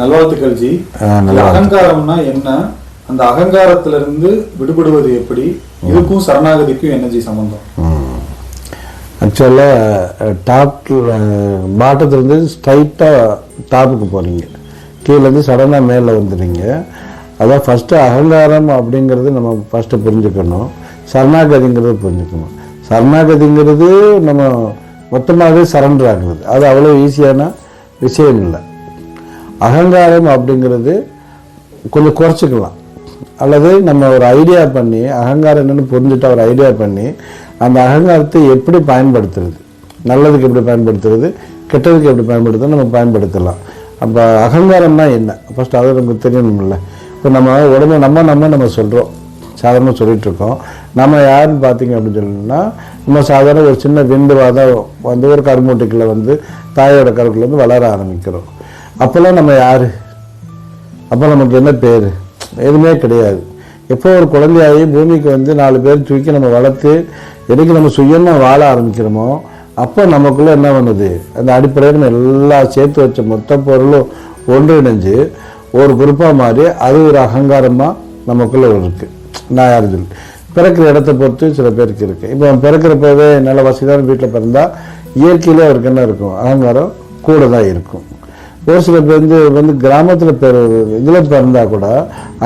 நல்வாழ்த்துக்கள் ஜி. அகங்காரம்னா என்ன, அந்த அகங்காரத்திலிருந்து விடுபடுவது எப்படி, இதுக்கும் சரணாகதிக்கும் என்ன ஜி சம்பந்தம்? ஆக்சுவலாக பாட்டத்துலேருந்து ஸ்ட்ரைட்டாக டாப்புக்கு போகிறீங்க, கீழேருந்து சடனாக மேலே வந்துடுறீங்க. அதான் ஃபஸ்ட்டு அகங்காரம் அப்படிங்கிறது நம்ம ஃபஸ்ட்டு புரிஞ்சுக்கணும், சரணாகதிங்கிறது புரிஞ்சுக்கணும். சரணாகதிங்கிறது நம்ம மொத்தமாகவே சரண்டர் ஆகுறது, அது அவ்வளோ ஈஸியான விஷயம் இல்லை. அகங்காரம் அப்படிங்கிறது கொஞ்சம் குறைச்சிக்கலாம், அல்லது நம்ம ஒரு ஐடியா பண்ணி அகங்காரம் என்னென்னு புரிஞ்சுட்டா ஒரு ஐடியா பண்ணி அந்த அகங்காரத்தை எப்படி பயன்படுத்துறது, நல்லதுக்கு எப்படி பயன்படுத்துறது, கெட்டதுக்கு எப்படி பயன்படுத்துறது நம்ம பயன்படுத்தலாம். அப்போ அகங்காரம்னா என்ன ஃபஸ்ட்டு அதை நமக்கு தெரியணும்ல. இப்போ நம்ம உடனே நம்ம சொல்கிறோம், சாதாரணமாக சொல்லிகிட்ருக்கோம். நம்ம யாருன்னு பார்த்தீங்க அப்படின்னு சொல்லணும்னா, நம்ம சாதாரண ஒரு சின்ன விண்டுவாக தான் வந்து ஒரு கருமூட்டைக்குள்ளே வந்து தாயோட கருக்குள்ள வந்து வளர ஆரம்பிக்கிறோம். அப்போல்லாம் நம்ம யார், அப்போ நமக்கு என்ன பேர், எதுவுமே கிடையாது. எப்போ ஒரு குழந்தையாகி பூமிக்கு வந்து 4 பேர் தூக்கி நம்ம வளர்த்து எதுக்கு நம்ம சுயமாக வாழ ஆரம்பிக்கிறோமோ அப்போ நமக்குள்ளே என்ன பண்ணுது, அந்த அடிப்படையில் நம்ம எல்லாம் சேர்த்து வச்ச மொத்த பொருளும் ஒன்றிணைஞ்சு ஒரு குரூப்பாக மாறி அது ஒரு அகங்காரமாக நமக்குள்ளே இருக்குது. நான் யார் சொல்லி பிறக்கிற இடத்த பொறுத்து சில பேருக்கு இருக்குது. இப்போ பிறக்கிறப்பவே நல்ல வசதியான வீட்டில் பிறந்தால் இயற்கையிலே அவருக்கு என்ன இருக்கும், அகங்காரம் கூட தான் இருக்கும். ஒரு சில பேர் வந்து கிராமத்தில் இதில் பிறந்தால் கூட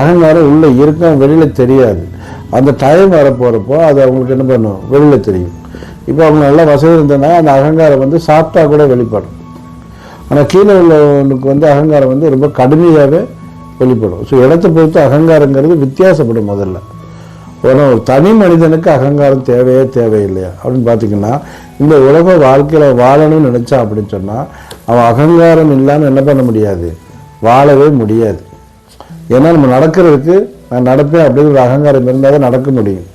அகங்காரம் உள்ளே இருக்கும், வெளியில் தெரியாது. அந்த டைம் வர போகிறப்போ அது அவங்களுக்கு என்ன பண்ணும், வெளியில் தெரியும். இப்போ அவங்க நல்லா வசதி இருந்ததுன்னா அந்த அகங்காரம் வந்து சாப்பிட்டா கூட வெளிப்படும். ஆனால் கீழே உள்ளவனுக்கு வந்து அகங்காரம் வந்து ரொம்ப கடுமையாகவே வெளிப்படும். ஸோ இடத்தை பொறுத்து அகங்காரங்கிறது வித்தியாசப்படும். முதல்ல ஒரு தனி மனிதனுக்கு அகங்காரம் தேவையே தேவையில்லையா அப்படின்னு பார்த்தீங்கன்னா, இந்த உலக வாழ்க்கையில் வாழணும்னு நினச்சா அப்படின்னு சொன்னால் அவன் அகங்காரம் இல்லாமல் என்ன பண்ண முடியாது, வாழவே முடியாது. ஏன்னா நம்ம நடக்கிறதுக்கு நான் நடப்பேன் அப்படின்னு ஒரு அகங்காரம் இருந்தால் தான் நடக்க முடியும்.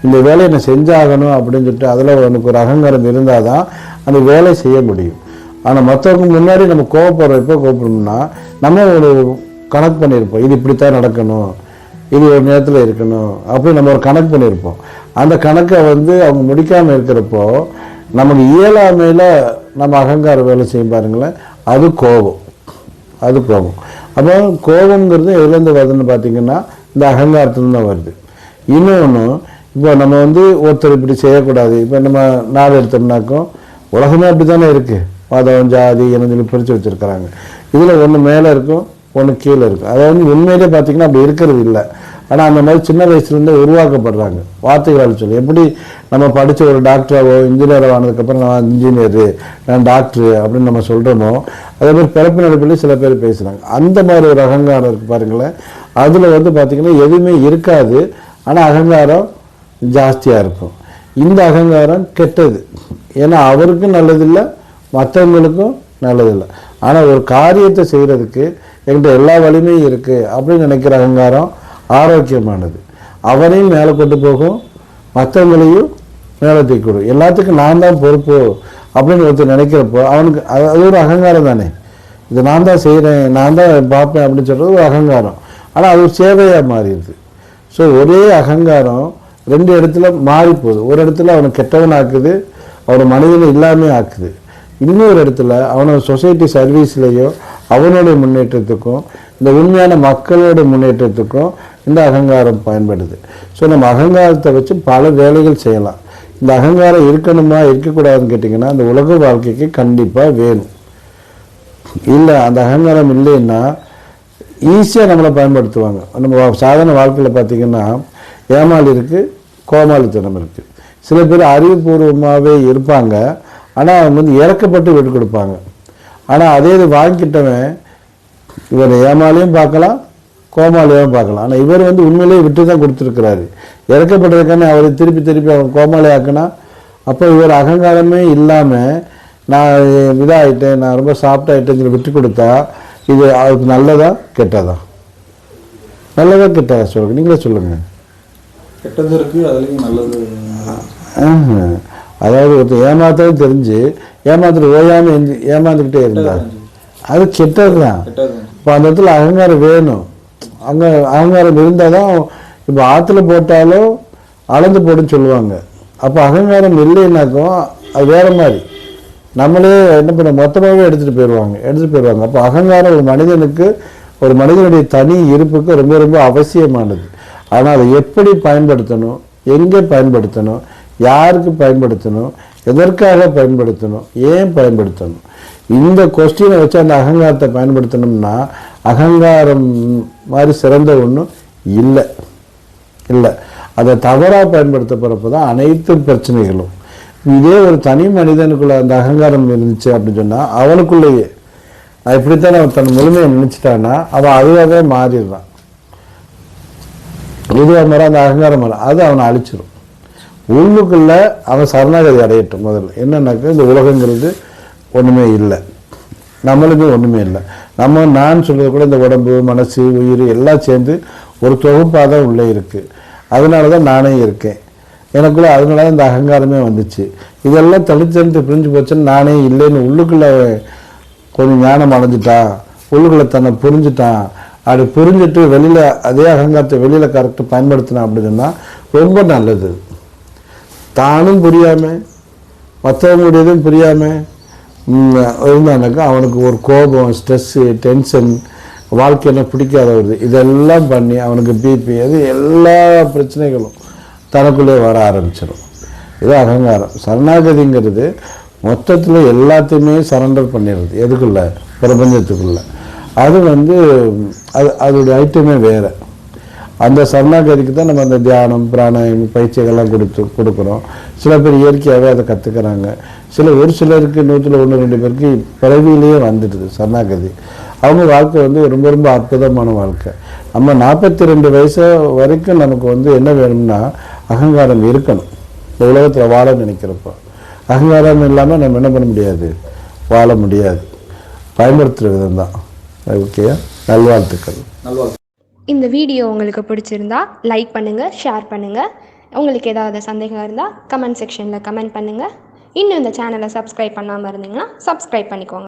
இந்த வேலையை நான் செஞ்சாகணும் அப்படின்னு சொல்லிட்டு அதில் எனக்கு ஒரு அகங்காரம் இருந்தால் தான் அந்த வேலை செய்ய முடியும். ஆனால் மற்றவங்க முன்னாடி நம்ம கோவப்படுறப்போ கோவப்படணும்னா நம்ம ஒரு கணக்கு பண்ணியிருப்போம், இது இப்படித்தான் நடக்கணும், இது ஒரு நேரத்தில் இருக்கணும் அப்படின்னு நம்ம ஒரு கணக்கு பண்ணியிருப்போம். அந்த கணக்கை வந்து அவங்க முடிக்காமல் இருக்கிறப்போ நமக்கு இயலாமையில் நம்ம அகங்காரம் வேலை செய்யும் பாருங்களேன், அது கோபம். அப்போ கோபங்கிறது எதுலேருந்து வருதுன்னு பார்த்தீங்கன்னா இந்த அகங்காரத்துலேருந்து தான் வருது. இன்னொன்று, இப்போ நம்ம வந்து ஒருத்தர் இப்படி செய்யக்கூடாது, இப்போ நம்ம நாடு எடுத்தோம்னாக்கும் உலகமே அப்படி தானே இருக்குது, மதம் ஜாதி என்ன சொல்லி பிரித்து வச்சுருக்கிறாங்க. இதில் ஒன்று மேலே இருக்கும், ஒன்று கீழே இருக்கும். அதை வந்து உண்மையிலே பார்த்தீங்கன்னா அப்படி இருக்கிறது இல்லை. ஆனால் அந்த மாதிரி சின்ன வயசுலேருந்தே உருவாக்கப்படுறாங்க வார்த்தைகள் சொல்லி. எப்படி நம்ம படித்த ஒரு டாக்டராகவோ இன்ஜினியரோ ஆனதுக்கப்புறம் நான் இன்ஜினியரு, நான் டாக்டரு அப்படின்னு நம்ம சொல்கிறோமோ, அதே மாதிரி பிறப்பு நடப்பில் சில பேர் பேசுகிறாங்க. அந்த மாதிரி ஒரு அகங்காரம் இருக்குது பாருங்களேன். அதில் வந்து பார்த்திங்கன்னா எதுவுமே இருக்காது, ஆனால் அகங்காரம் ஜாஸ்தியாக இருக்கும். இந்த அகங்காரம் கெட்டது, ஏன்னா அவருக்கும் நல்லதில்லை, மற்றவங்களுக்கும் நல்லதில்லை. ஆனால் ஒரு காரியத்தை செய்கிறதுக்கு என்கிட்ட எல்லா வலிமையும் இருக்குது அப்படின்னு நினைக்கிற அகங்காரம் ஆரோக்கியமானது. அவனையும் மேலே கொண்டு போகும், மற்றவங்களையும் மேலே தூக்கிவிடும். எல்லாத்துக்கும் நான் தான் பொறுப்பு அப்படின்னு ஒருத்தர் நினைக்கிறப்போ அவனுக்கு அது ஒரு அகங்காரம் தானே. இது நான் தான் செய்கிறேன், நான் தான் பார்ப்பேன் அப்படின்னு சொல்கிறது ஒரு அகங்காரம். ஆனால் அது ஒரு சேவையாக மாறிடுது. ஸோ ஒரே அகங்காரம் 2 இடத்துல மாறி போகுது. ஒரு இடத்துல அவனை கெட்டவன் ஆக்குது, அவனை மனிதனை இல்லாமல் ஆக்குது. இன்னொரு இடத்துல அவனை சொசைட்டி சர்வீஸ்லேயோ அவனுடைய முன்னேற்றத்துக்கும் இந்த உண்மையான மக்களோட முன்னேற்றத்துக்கும் இந்த அகங்காரம் பயன்படுது. ஸோ நம்ம அகங்காரத்தை வச்சு பல வேலைகள் செய்யலாம். இந்த அகங்காரம் இருக்கணுமா இருக்கக்கூடாதுன்னு கேட்டிங்கன்னா அந்த உலக வாழ்க்கைக்கு கண்டிப்பாக வேணும். இல்லை அந்த அகங்காரம் இல்லைன்னா ஈஸியாக நம்மளை பயன்படுத்துவாங்க. நம்ம சாதாரண வாழ்க்கையில் பார்த்திங்கன்னா ஏமாளி இருக்குது, கோமாளித்தனம் இருக்குது. சில பேர் அறிவுபூர்வமாகவே இருப்பாங்க, ஆனால் அவங்க வந்து இறக்கப்பட்டு விட்டு கொடுப்பாங்க. ஆனால் அதே இது வாங்கிக்கிட்டவன் இவர் ஏமாளியும் பார்க்கலாம், கோமாளியாகவும் பார்க்கலாம். ஆனால் இவர் வந்து உண்மையிலேயே விட்டு தான் கொடுத்துருக்கிறாரு. இறக்கப்பட்டதுக்கான அவர் திருப்பி அவன் கோமாளி ஆக்குனா அப்போ இவர் அகங்காரமே இல்லாமல் நான் இதாகிட்டேன், நான் ரொம்ப சாஃப்டாகிட்டேன்னு சொல்லி விட்டு கொடுத்தா இது அவருக்கு நல்லதா கெட்டதா? நல்லதா கெட்டதா சொல்லுங்க, நீங்களே சொல்லுங்கள். கெட்டது இருக்குது, அதுலேயும் நல்லது. அதாவது ஒருத்தர் ஏமாத்தாலும் தெரிஞ்சு ஏமாத்துட்டு ஓயாமல் ஏமாந்துக்கிட்டே இருந்தார், அது கெட்டது தான். இப்போ அந்த இடத்துல அகங்காரம் வேணும். அகங்காரம் இருந்தால் தான் இப்போ ஆற்றுல போட்டாலும் அளந்து போடுன்னு சொல்லுவாங்க. அப்போ அகங்காரம் இல்லைன்னாக்கும் அது வேறு மாதிரி. நம்மளே என்ன பண்ண மொத்தமாகவே எடுத்துகிட்டு போயிடுவாங்க. அப்போ அகங்காரம் ஒரு மனிதனுடைய தனி இருப்புக்கு ரொம்ப ரொம்ப அவசியமானது. ஆனால் அதை எப்படி பயன்படுத்தணும், எங்கே பயன்படுத்தணும், யாருக்கு பயன்படுத்தணும், எதற்காக பயன்படுத்தணும், ஏன் பயன்படுத்தணும், இந்த கொஸ்டினை வச்சு அந்த அகங்காரத்தை பயன்படுத்தணும்னா அகங்காரம் மாதிரி சிறந்த ஒன்றும் இல்லை. அதை தவறாக பயன்படுத்த போகிறப்ப தான் அனைத்து பிரச்சனைகளும். இதே ஒரு தனி மனிதனுக்குள்ள அந்த அகங்காரம் இருந்துச்சு அப்படின்னு சொன்னால் அவனுக்குள்ளேயே இப்படித்தான் அவன் தன் முழுமையை நினைச்சிட்டான்னா அவன் அதுவாகவே மாறிடுறான். இதுவாக மாற அந்த அகங்காரம் மாற அது அவனை அழிச்சிடும். உள்ளுக்குள்ள அவன் சரணாகதி அடையட்டும். முதல்ல என்னன்னாக்கா இந்த உலகங்கிறது ஒன்றுமே இல்லை, நம்மளுமே ஒன்றுமே இல்லை. நான் சொல்றது கூட இந்த உடம்பு மனசு உயிர் எல்லாம் சேர்ந்து ஒரு தொகுப்பாக தான் உள்ளே இருக்குது. அதனால தான் நானே இருக்கேன் எனக்குள்ள. அதனால தான் இந்த அகங்காரமே வந்துச்சு. இதெல்லாம் தனித்தனித்து பிரிஞ்சு போச்சுன்னு நானே இல்லைன்னு உள்ளுக்குள்ளே கொஞ்சம் ஞானம் அடைஞ்சிட்டான், உள்ளுக்குள்ளே தன்னை புரிஞ்சுட்டான். அப்படி புரிஞ்சுட்டு வெளியில் அதே அகங்காரத்தை வெளியில் கரெக்டாக பயன்படுத்தினான் அப்படின்னா ரொம்ப நல்லது. தானும் புரியாமல் மற்றவங்களுடையதும் புரியாமல் இருந்தானாக்கா அவனுக்கு ஒரு கோபம், ஸ்ட்ரெஸ்ஸு, டென்ஷன், வாழ்க்கையில் பிடிக்காத வருது, இதெல்லாம் பண்ணி அவனுக்கு பிபி, அது எல்லா பிரச்சனைகளும் தனக்குள்ளே வர ஆரம்பிச்சிடும். இது அகங்காரம். சரணாகதிங்கிறது மொத்தத்தில் எல்லாத்தையுமே சரண்டர் பண்ணிடுறது. எதுக்குள்ள? பிரபஞ்சத்துக்குள்ள. அது அதோடைய ஐட்டமே வேறு. அந்த சரணாகதிக்கு தான் நம்ம அந்த தியானம் பிராணாயம் பயிற்சிகள்லாம் கொடுக்குறோம். சில பேர் இயற்கையாகவே அதை கற்றுக்கிறாங்க. ஒரு சிலருக்கு 100-1-2 பேருக்கு பிறவியிலேயே வந்துடுது சரணாகதி. அவங்க வாழ்க்கை ரொம்ப ரொம்ப அற்புதமான வாழ்க்கை. நம்ம 42 வயசு வரைக்கும் நமக்கு என்ன வேணும்னா அகங்காரம் இருக்கணும். இந்த உலகத்தில் வாழ நினைக்கிறப்போ அகங்காரம் இல்லாமல் நம்ம என்ன பண்ண முடியாது, வாழ முடியாது. பயன்படுத்துகிற விதம் தான். ஓகே, நல்வாழ்த்துக்கள். இந்த வீடியோ உங்களுக்கு பிடிச்சிருந்தா லைக் பண்ணுங்கள், ஷேர் பண்ணுங்கள். உங்களுக்கு ஏதாவது சந்தேகம் இருந்தால் கமெண்ட் செக்ஷனில் கமெண்ட் பண்ணுங்கள். இன்னும் இந்த சேனலை சப்ஸ்கிரைப் பண்ணாமல் இருந்தீங்கன்னா சப்ஸ்கிரைப் பண்ணிக்கோங்க.